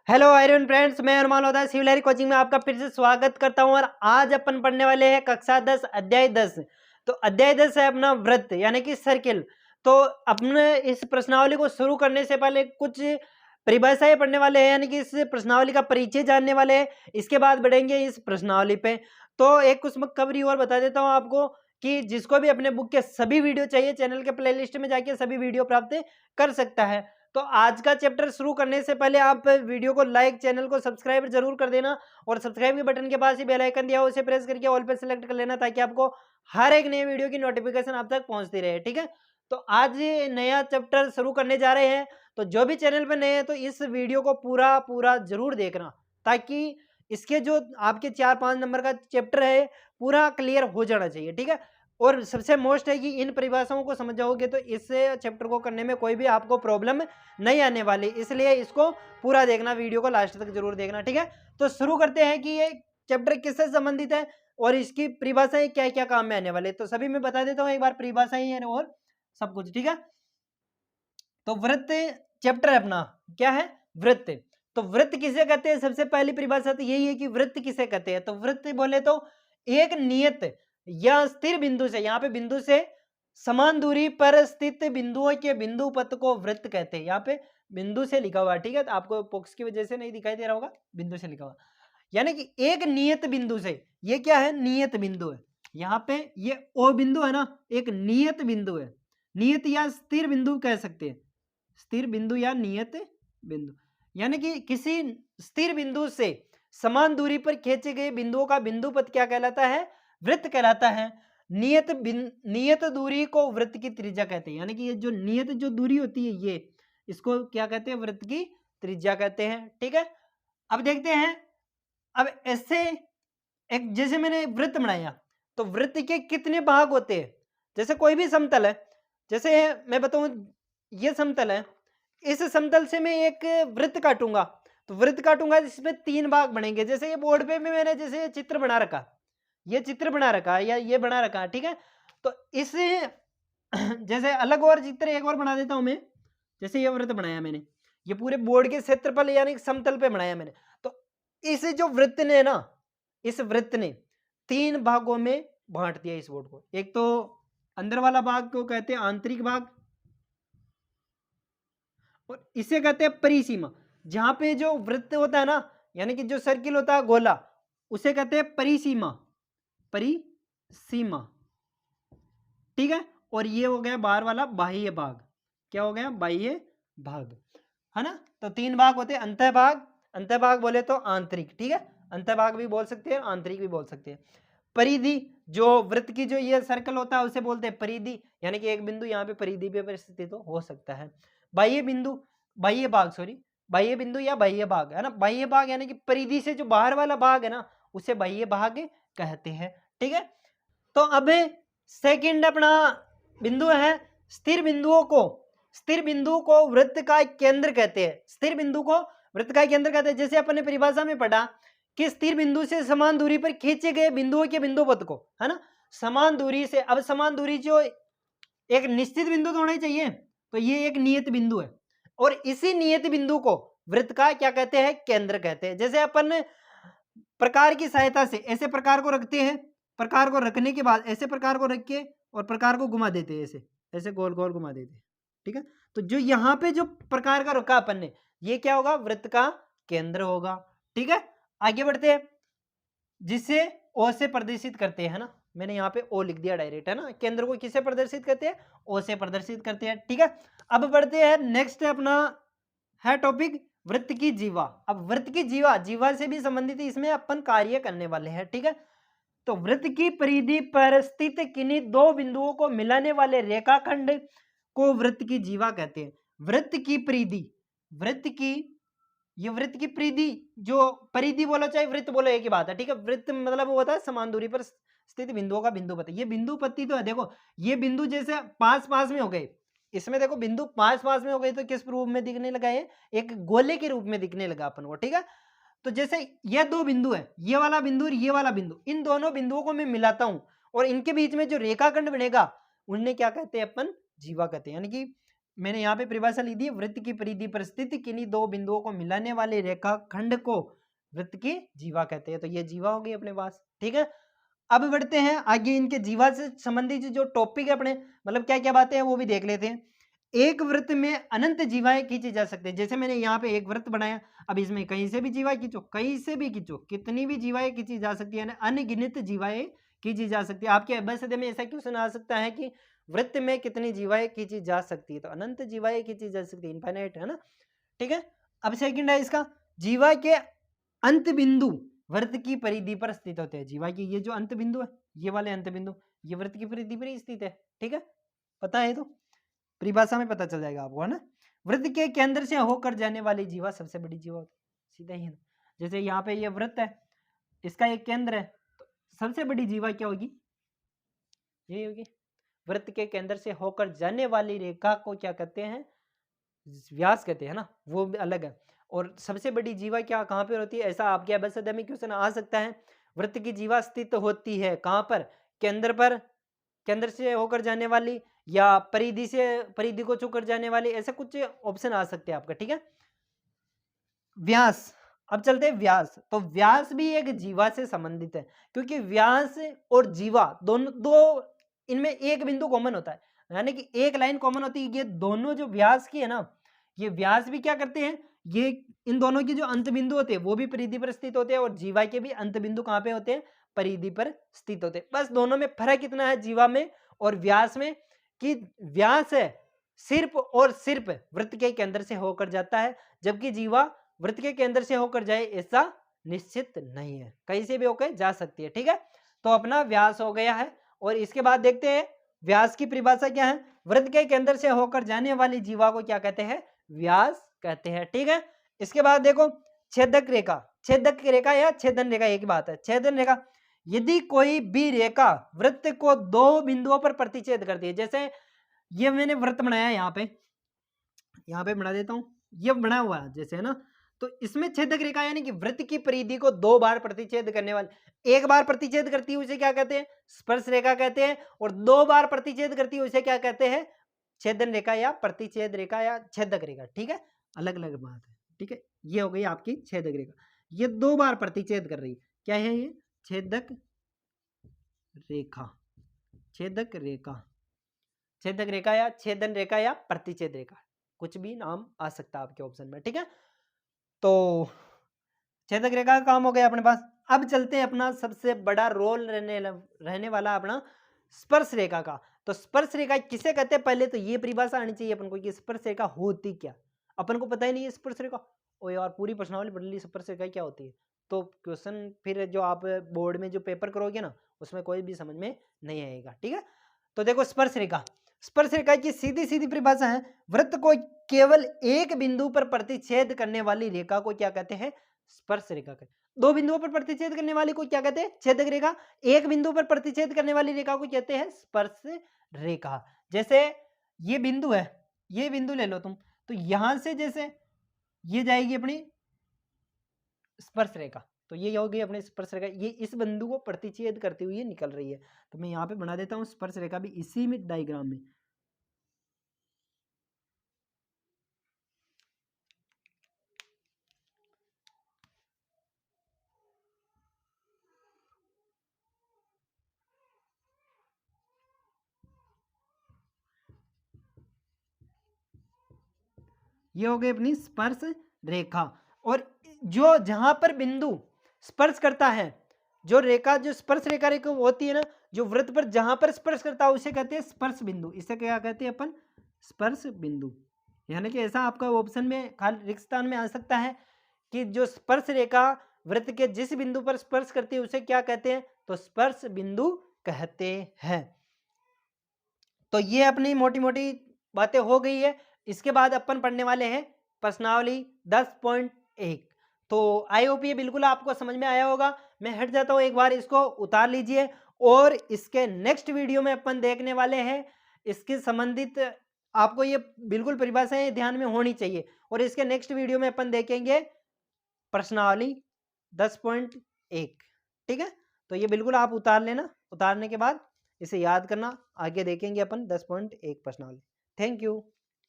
Hello iron friends, मैं अरमान Lodha civil line coaching में आपका फिर से स्वागत करता हूं। और आज अपन पढ़ने वाले हैं कक्षा 10 अध्याय 10। तो अध्याय 10 है अपना वृत्त यानी कि सर्किल। तो अपने इस प्रश्नावली को शुरू करने से पहले कुछ परिभाषाएं पढ़ने वाले हैं, यानी कि इस प्रश्नावली का परिचय जानने वाले हैं। इसके बाद बढ़ेंगे इस प्रश्नावली पे। तो एक उसमें कवरी और बता देता हूँ आपको कि जिसको भी अपने बुक के सभी वीडियो चाहिए, चैनल के प्लेलिस्ट में जाके सभी वीडियो प्राप्त कर सकता है। तो आज का चैप्टर शुरू करने से पहले आप वीडियो को लाइक, चैनल को सब्सक्राइब जरूर कर देना और सब्सक्राइब के बटन के पास ही बेल आइकन दिया हो उसे प्रेस करके ऑल पे सेलेक्ट कर लेना, ताकि आपको हर एक नए वीडियो की नोटिफिकेशन आप तक पहुंचती रहे। ठीक है, तो आज ये नया चैप्टर शुरू करने जा रहे हैं। तो जो भी चैनल पर नए हैं तो इस वीडियो को पूरा पूरा जरूर देखना, ताकि इसके जो आपके 4-5 नंबर का चैप्टर है पूरा क्लियर हो जाना चाहिए। ठीक है, और सबसे मोस्ट है कि इन परिभाषाओं को समझ जाओगे तो इस चैप्टर को करने में कोई भी आपको प्रॉब्लम नहीं आने वाली, इसलिए इसको पूरा देखना, वीडियो को लास्ट तक जरूर देखना। ठीक है, तो शुरू करते हैं कि ये चैप्टर किससे संबंधित है और इसकी परिभाषाएं क्या क्या काम में आने वाले। तो सभी मैं बता देता हूँ एक बार परिभाषाएं और सब कुछ। ठीक है, तो वृत्त चैप्टर अपना क्या है, वृत्त। तो वृत्त किसे कहते हैं, सबसे पहली परिभाषा तो यही है कि वृत्त किसे कहते हैं। तो वृत्त बोले तो एक नियत या स्थिर बिंदु से, यहाँ पे बिंदु से समान दूरी पर स्थित बिंदुओं के बिंदु पथ को वृत्त कहते हैं। यहाँ पे बिंदु से लिखा हुआ है, ठीक है, तो आपको बॉक्स की वजह से नहीं दिखाई दे रहा होगा, बिंदु से लिखा हुआ, यानी कि एक नियत बिंदु से। ये क्या है, नियत बिंदु है। यहाँ पे ये ओ बिंदु है ना, एक नियत बिंदु है। नियत या स्थिर बिंदु कह सकते हैं, स्थिर बिंदु या नियत बिंदु, यानी कि किसी स्थिर बिंदु से समान दूरी पर खींचे गए बिंदुओं का बिंदु पथ क्या कहलाता है, वृत्त कहलाता है। नियत दूरी को वृत्त की त्रिज्या कहते हैं, यानी कि ये जो नियत जो दूरी होती है ये, इसको क्या कहते हैं, वृत्त की त्रिज्या कहते हैं। ठीक है, अब देखते हैं। अब ऐसे एक जैसे मैंने वृत्त बनाया, तो वृत्त के कितने भाग होते हैं। जैसे कोई भी समतल है, जैसे मैं बताऊं ये समतल है, इस समतल से मैं एक वृत्त काटूंगा, तो वृत्त काटूंगा इसमें 3 भाग बनेंगे। जैसे ये बोर्ड पे में मैंने जैसे चित्र बना रखा, ये चित्र बना रखा है या ये बना रखा है, ठीक है। तो इस जैसे अलग और चित्र एक और बना देता हूं मैं। जैसे ये वृत्त बनाया मैंने, ये पूरे बोर्ड के क्षेत्रफल यानी समतल पे बनाया मैंने। तो इस जो वृत्त ने ना, इस वृत्त ने 3 भागों में बांट दिया इस बोर्ड को। एक तो अंदर वाला भाग को कहते हैं आंतरिक भाग, और इसे कहते हैं परिसीमा। जहां पे जो वृत्त होता है ना, यानी कि जो सर्किल होता है गोला, उसे कहते हैं परिसीमा, परिसीमा। ठीक है, और ये हो गया बाहर वाला बाह्य भाग। क्या हो गया, बाह्य भाग, है ना। तो 3 भाग होते हैं, अंतःभाग, अंतःभाग बोले तो आंतरिक, ठीक है, अंतःभाग भी बोल सकते हैं, आंतरिक भी बोल सकते हैं। परिधि, जो वृत्त की जो ये सर्कल होता है उसे बोलते हैं परिधि, यानी कि एक बिंदु यहाँ पे परिधि पे स्थित तो हो सकता है। बाह्य बिंदु, बाह्य भाग, सॉरी, बाह्य बिंदु या बाह्य भाग, है ना। बाह्य भाग यानी कि परिधि से जो बाहर वाला भाग है ना, उसे बाह्य भाग कहते हैं। ठीक है, तो अब सेकंड अपना बिंदु है स्थिर बिंदुओं को, स्थिर बिंदु को वृत्त का केंद्र कहते हैं। स्थिर बिंदु को वृत्त का केंद्र कहते हैं। जैसे अपन ने परिभाषा में पढ़ा कि स्थिर बिंदु से समान दूरी पर खींचे गए बिंदुओं के बिंदु पथ को, है ना, समान दूरी से। अब समान दूरी जो एक निश्चित बिंदु तो होना ही चाहिए, तो ये एक नियत बिंदु है, और इसी नियत बिंदु को वृत्त का क्या कहते हैं, केंद्र कहते हैं। जैसे अपन प्रकार की सहायता से ऐसे प्रकार को रखते हैं, प्रकार को रखने के बाद ऐसे प्रकार को रख के और प्रकार को घुमा देते हैं, ऐसे ऐसे गोल गोल घुमा देते हैं। ठीक है, तो जो यहाँ पे जो प्रकार का रखा अपन ने, ये क्या होगा, वृत्त का केंद्र होगा। ठीक है, आगे बढ़ते हैं। जिसे ओ से प्रदर्शित करते हैं ना, मैंने यहाँ पे ओ लिख दिया डायरेक्ट, है ना। केंद्र को किससे प्रदर्शित करते हैं, ओ से प्रदर्शित करते हैं। ठीक है, अब बढ़ते हैं नेक्स्ट अपना है टॉपिक वृत्त की जीवा। अब वृत्त की जीवा, जीवा से भी संबंधित है, इसमें अपन कार्य करने वाले हैं। ठीक है, तो वृत्त की परिधि पर स्थित किन्हीं 2 बिंदुओं को मिलाने वाले रेखाखंड को वृत्त की जीवा कहते हैं। वृत्त की परिधि, वृत्त की, ये वृत्त की परिधि, जो परिधि बोलो चाहे वृत्त बोलो एक ही बात है। ठीक है, वृत्त मतलब वो होता है समान दूरी पर स्थित बिंदुओं का बिंदु पति। ये बिंदु पति तो है, देखो ये बिंदु जैसे पास पास में हो गए, इसमें देखो बिंदु पास पास में हो गए, तो किस रूप में दिखने लगा, ये एक गोले के रूप में दिखने लगा अपन को। ठीक है, तो जैसे ये 2 बिंदु है, ये वाला बिंदु और ये वाला बिंदु, इन दोनों बिंदुओं को मैं मिलाता हूं और इनके बीच में जो रेखाखंड बनेगा उन्हें क्या कहते हैं, अपन जीवा कहते हैं। यानी कि मैंने यहाँ पे परिभाषा ली थी, वृत्त की परिधि पर स्थित किन्हीं दो बिंदुओं को मिलाने वाले रेखाखंड को वृत्त की जीवा कहते हैं। तो ये जीवा होगी अपने पास, ठीक है। अब बढ़ते हैं आगे, इनके जीवा से संबंधित जो टॉपिक है अपने, मतलब क्या क्या बातें हैं वो भी देख लेते हैं। एक वृत्त में अनंत जीवाएं खींची जा सकती है। जैसे मैंने यहाँ पे एक वृत्त बनाया, अब इसमें कहीं से भी जीवा खींचो, कहीं से भी खींचो, कितनी भी जीवाएं खींची जा सकती है, अनगिनत जीवाएं खींची जा सकती है। आपके अभ्यास में ऐसा क्वेश्चन आ सकता है कि वृत्त में कितनी जीवाएं खींची जा सकती है, तो अनंत जीवाएं खींची जा सकती है, इनफाइनाइट है ना, ठीक है। अब सेकंड है इसका, जीवा के अंत बिंदु वृत्त की परिधि पर स्थित होते हैं। जीवा की ये जो अंत बिंदु है, ये वाले अंत बिंदु, ये वृत्त की परिधि पर ही स्थित है, ठीक है। पता है तो परिभाषा में पता चल जाएगा आपको, है ना। वृत्त के केंद्र से होकर जाने वाली जीवा सबसे बड़ी जीवा होती है, सीधा ही है ना। जैसे यहाँ पे ये वृत्त है, इसका एक केंद्र है, तो सबसे बड़ी जीवा क्या होगी, यही होगी। वृत्त के केंद्र से होकर जाने वाली रेखा को क्या कहते हैं, व्यास कहते हैं ना, वो अलग है। और सबसे बड़ी जीवा क्या कहाँ पर होती है, ऐसा आपके अभ्यास में क्वेश्चन आ सकता है। वृत्त की जीवा स्थित होती है कहाँ पर, केंद्र पर, केंद्र से होकर जाने वाली, या परिधि से, परिधि को छूकर जाने वाली, ऐसे कुछ ऑप्शन आ सकते हैं आपका, ठीक है। व्यास, अब चलते हैं व्यास। तो व्यास भी एक जीवा से संबंधित है, क्योंकि व्यास और जीवा दोनों, दो इनमें एक बिंदु कॉमन होता है, यानी कि एक लाइन कॉमन होती है। ये दोनों जो व्यास की है ना, ये व्यास भी क्या करते हैं, ये इन दोनों की जो अंत बिंदु होते हैं वो भी परिधि पर स्थित होते हैं, और जीवा के भी अंत बिंदु कहाँ पे होते हैं, परिधि पर स्थित होते हैं। बस दोनों में फर्क कितना है जीवा में और व्यास में, कि व्यास है सिर्फ और सिर्फ वृत्त के केंद्र से होकर जाता है, जबकि जीवा वृत्त के केंद्र से होकर जाए ऐसा निश्चित नहीं है, कहीं से भी होकर जा सकती है, ठीक है। तो अपना व्यास हो गया है। और इसके बाद देखते हैं व्यास की परिभाषा क्या है। वृत्त के केंद्र से होकर जाने वाली जीवा को क्या कहते हैं, व्यास कहते हैं, ठीक है। इसके बाद देखो छेदक रेखा, छेदक रेखा या छेदन रेखा एक बात है। छेदन रेखा, यदि कोई भी रेखा वृत्त को दो बिंदुओं पर प्रतिच्छेद करती है, जैसे ये मैंने वृत्त बनाया है, यहाँ पे बना देता हूं, ये बना हुआ है जैसे, है ना। तो इसमें छेदक रेखा यानी कि वृत्त की परिधि को दो बार प्रतिच्छेद करने वाले, एक बार प्रतिच्छेद करती है उसे क्या कहते हैं, स्पर्श रेखा कहते हैं, और दो बार प्रतिच्छेद करती है उसे क्या कहते हैं, छेदन रेखा या प्रतिच्छेद रेखा या छेदक रेखा, ठीक है। अलग अलग बात है, ठीक है। ये हो गई आपकी छेदक रेखा, ये दो बार प्रतिच्छेद कर रही है, क्या है ये, छेदक रेखा, छेदक रेखा, छेदक रेखा या छेदन रेखा या प्रतिच्छेद रेखा, कुछ भी नाम आ सकता है आपके ऑप्शन में, ठीक है। तो छेदक रेखा का काम हो गया अपने पास। अब चलते हैं अपना सबसे बड़ा रोल रहने वाला अपना स्पर्श रेखा का। तो स्पर्श रेखा किसे कहते हैं, पहले तो ये परिभाषा आनी चाहिए अपन को कि स्पर्श रेखा होती क्या, अपन को पता ही नहीं है स्पर्श रेखा। ओ यार, पूरी प्रश्नावली पढ़ ली, स्पर्श रेखा क्या होती है, तो क्वेश्चन फिर जो आप बोर्ड में जो पेपर करोगे ना, उसमें कोई भी समझ में नहीं आएगा, ठीक है। तो देखो स्पर्श रेखा, स्पर्श रेखा की सीधी सीधी परिभाषा है, वृत्त को केवल एक बिंदु पर प्रतिच्छेद करने वाली रेखा को क्या कहते हैं, स्पर्श रेखा कहते हैं। दो बिंदुओं पर प्रतिच्छेद करने वाली को क्या कहते हैं, छेदक रेखा। एक बिंदु पर प्रतिच्छेद करने वाली रेखा को कहते हैं स्पर्श रेखा। जैसे ये बिंदु है, ये बिंदु ले लो तुम, तो यहां से जैसे ये जाएगी अपनी स्पर्श रेखा, तो ये होगी अपनी स्पर्श रेखा, ये इस बिंदु को प्रतिच्छेद करती हुई निकल रही है। तो मैं यहाँ पे बना देता हूँ स्पर्श रेखा भी इसी में डायग्राम में। ये हो गई अपनी स्पर्श रेखा। और जो जहां पर बिंदु स्पर्श करता है, जो रेखा, जो स्पर्श रेखा रेखा होती है ना, जो वृत्त पर जहां पर स्पर्श करता है उसे कहते हैं स्पर्श बिंदु। इसे क्या कहते हैं अपन, स्पर्श बिंदु। यानी कि ऐसा आपका ऑप्शन में खाली रिक्त स्थान में आ सकता है कि जो स्पर्श रेखा वृत्त के जिस बिंदु पर स्पर्श करती है उसे क्या कहते हैं, तो स्पर्श बिंदु कहते हैं। तो ये अपनी मोटी मोटी बातें हो गई है। इसके बाद अपन पढ़ने वाले हैं प्रश्नावली 10.1। तो आई होप ये बिल्कुल आपको समझ में आया होगा। मैं हट जाता हूं, एक बार इसको उतार लीजिए। और इसके नेक्स्ट वीडियो में अपन देखने वाले हैं इसके संबंधित, आपको ये बिल्कुल परिभाषाएं ध्यान में होनी चाहिए। और इसके नेक्स्ट वीडियो में अपन देखेंगे प्रश्नावली 10.1, ठीक है। तो ये बिल्कुल आप उतार लेना, उतारने के बाद इसे याद करना, आगे देखेंगे अपन 10.1 प्रश्नावली। Thank you.